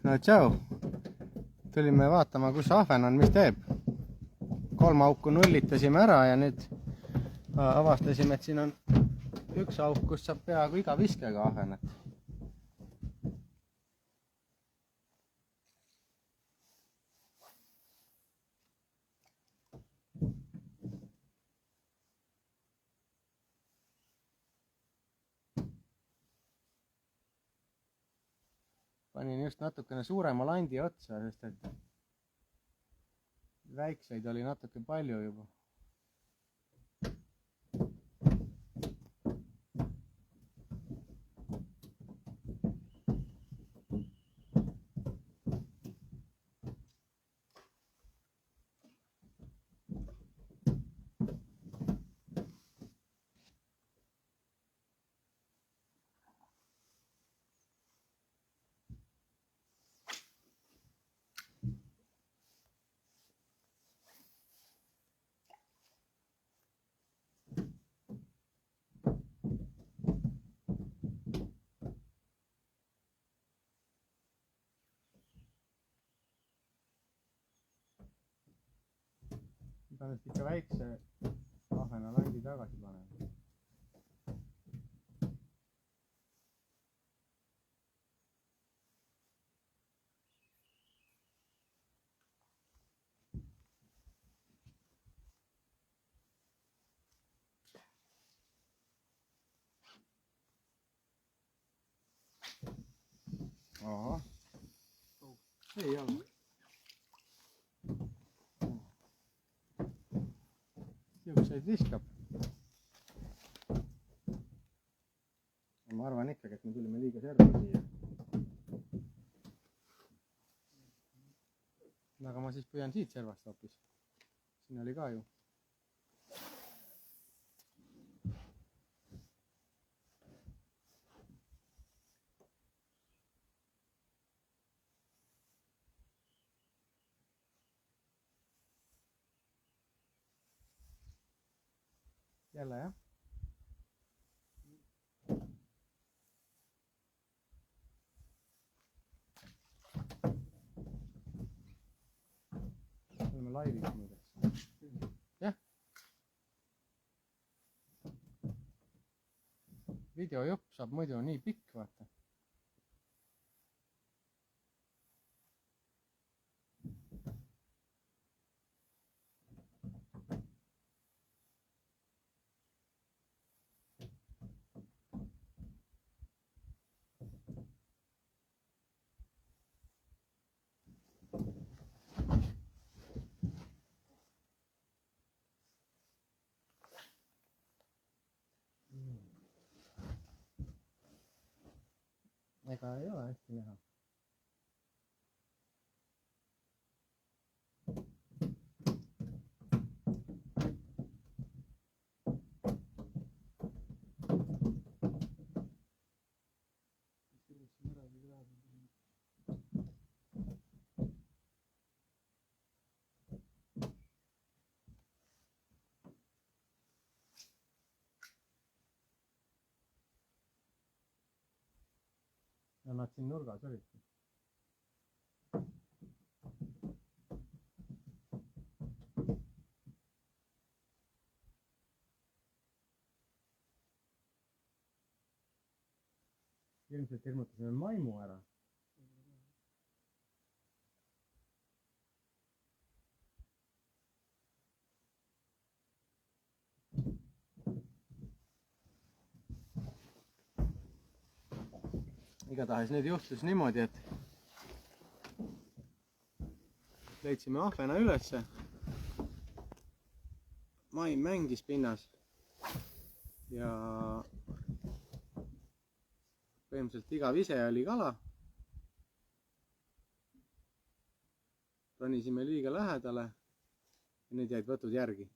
no tšau. Tulime vaatama, kus ahven on, mis teeb. 3 auku nullitasime ära ja nüüd avastasime, et siin on üks auk, kus saab peaaegu iga viskega ahvenet. Panin just natukene suurema landi otsa, sest et väikseid oli natuke palju juba. Pean ikka väikse ahvena landi tagasi panema. Aha. Ei ole. Siukseid viskab. Ma arvan ikkagi, et me tulime liiga serva siia. Aga ma siis püüan siit servast hoopis. Siin oli ka ju. Jälle jah? Oleme laivis muideks. Jah? Videojupp saab muidu nii pikk, vaata. Ega ei ole hästi näha. Ja nad siin nurgas olidki. Ilmselt hirmutasime maimu ära. Igatahes nüüd juhtus niimoodi, et leidsime ahvena ülesse. Maim mängis pinnas ja põhimõtteliselt iga vise oli kala. Ronisime liiga lähedale ja nüüd jäid võtud järgi.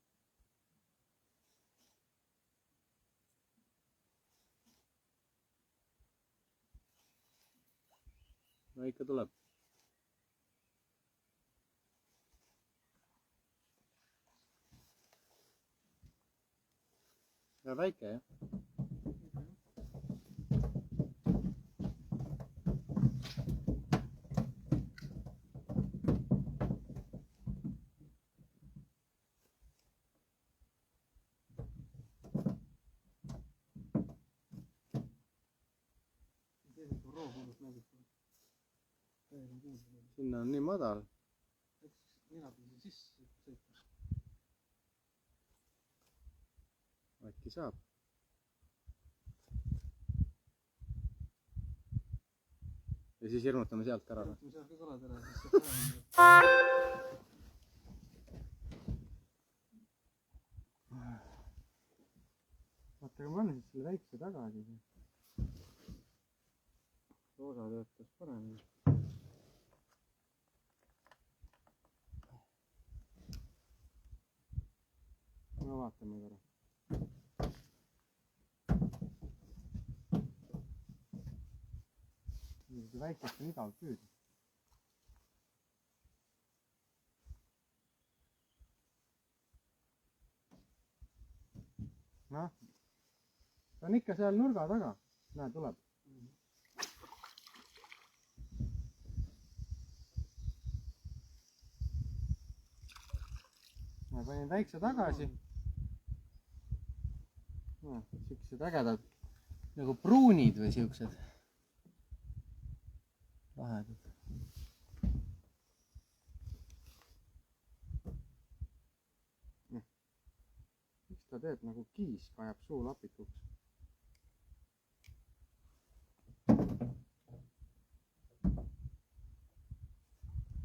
No ikka tuleb. Ja väike, jah? Sinna on nii madal. Äkki saab. Ja siis hirmutame sealt ära. Vaata, aga ma annan siis selle väikse tagasi. Roosa töötas paremini. No vaatame korra. Seda väikest on igav püüda. Noh, ta on ikka seal nurga taga. Näe, tuleb. Ma panin väikse tagasi. No, siuksed ägedad nagu pruunid või siuksed lahedad. Miks ta teeb nagu kiisk, ajab suu lapikuks?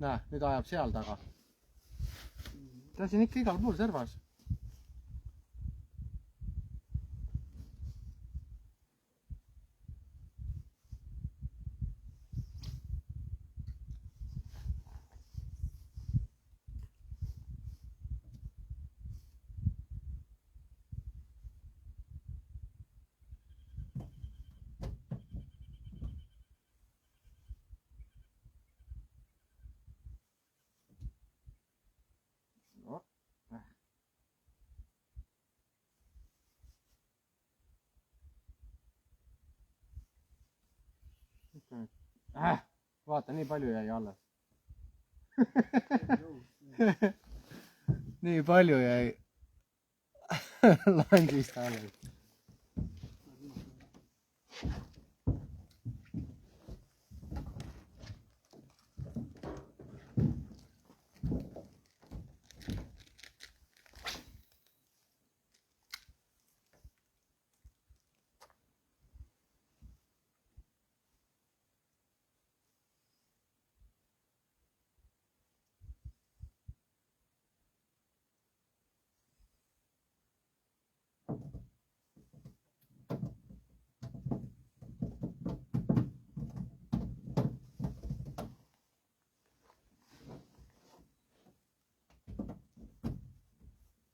Näe, nüüd ajab seal taga. Ta siin ikka igal pool servas. Vaata, nii palju jäi alles. Nii palju jäi landist alles.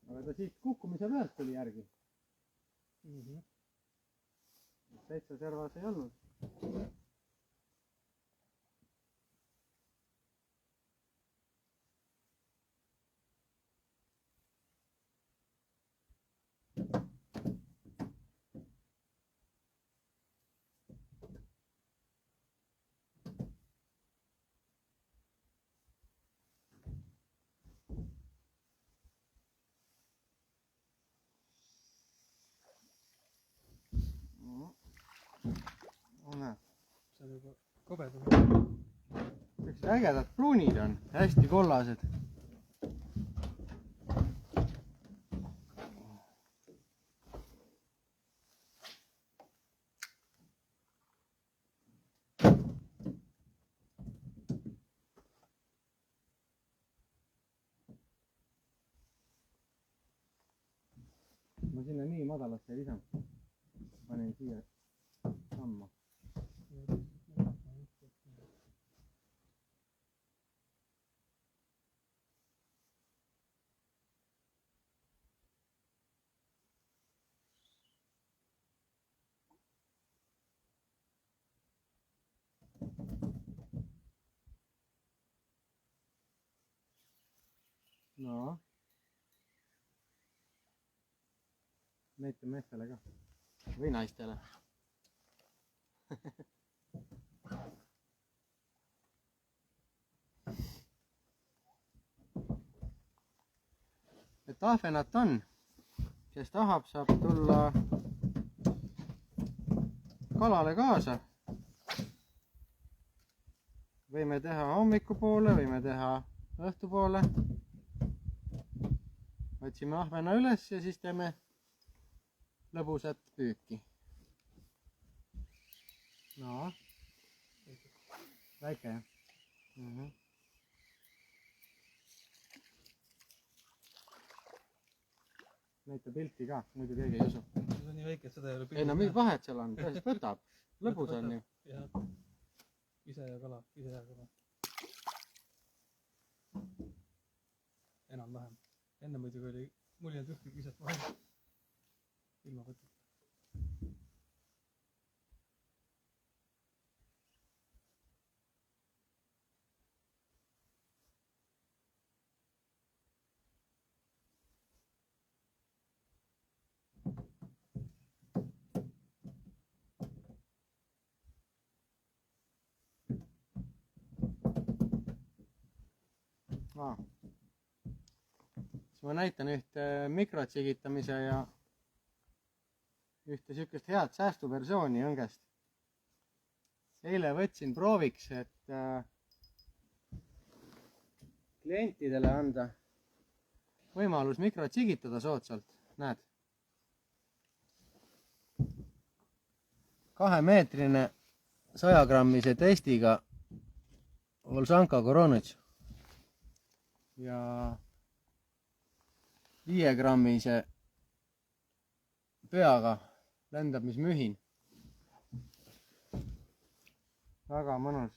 Aga ta siit kukkumise pealt tuli järgi. Täitsa servas ei olnud. Seal juba kobedam. Üks ägedad pruunid on, hästi kollased. Ma sinna nii madalasse ei lisanud. Panen siia samma. No. Näita meestele ka. Või naistele. Et ahvenat on, kes tahab, saab tulla kalale kaasa võime teha hommikupoole, võime teha õhtupoole. Otsime ahvena üles ja siis teeme lõbusat püüki. No, väike jah? Näita pilti ka, muidu keegi ei usu. See on nii väike, et seda ei ole pilti. Ei no mis vahet seal on, tõesti võtab. Lõbus on ju. Jah. Ise ja kala, ise ja kala. Enam-vähem. Enne muidugi oli muljend ühtki kisat vahel. Ilma võtta. Siis ma näitan ühte mikrotsigitamise ja ühte sükest head säästuversiooni õngest. Eile võtsin prooviks, et klientidele anda võimalus mikrotsigitada soodsalt. Näed? 2-meetrine 100-grammise testiga Volsanka Koronitš ja 5-grammise peaga lendab mis mühin. Väga mõnus.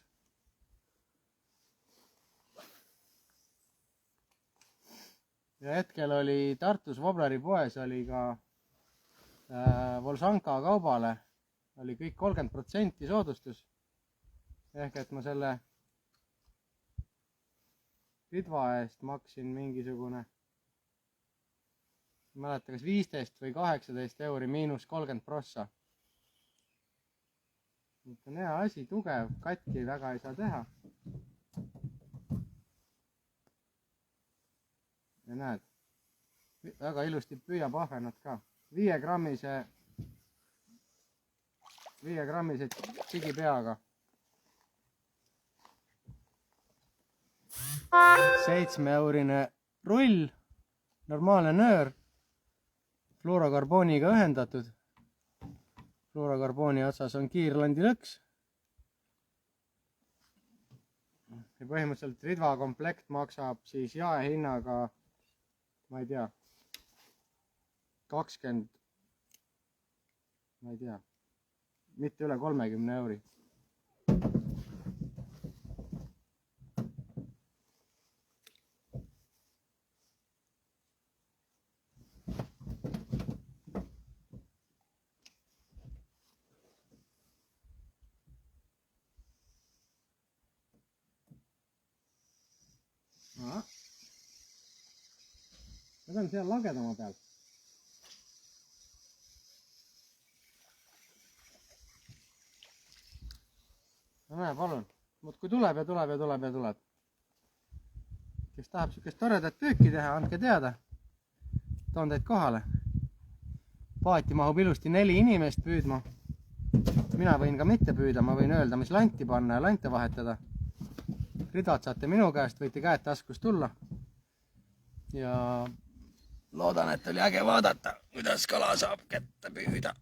Ja hetkel oli Tartus Voblari poes oli ka Volsanka kaubale oli kõik 30% soodustus. Ehk et ma selle ridva eest maksin mingisugune, ei mäleta, kas 15 või 18 euri miinus 30%. On hea asi, tugev, katki väga ei saa teha. Ja näed, väga ilusti püüab ahvenat ka. 5-grammise tsigipeaga. 7-eurine rull, normaalne nöör, fluorokarbooniga ühendatud. Fluorokarbooni otsas on kiirlandi lõks. Ja põhimõtteliselt ridva komplekt maksab siis jaehinnaga, ma ei tea, 20, ma ei tea, mitte üle 30 euri. Need on seal lagedama peal. No näe, palun. Muudkui tuleb ja tuleb ja tuleb ja tuleb. Kes tahab sükest toredat püüki teha, andke teada. Toon teid kohale. Paati mahub ilusti 4 inimest püüdma. Mina võin ka mitte püüda, ma võin öelda, mis lanti panna ja lante vahetada. Ridvad saate minu käest, võite käed taskus tulla. Ja loodan, et oli äge vaadata, kuidas kala saab kätte püüda.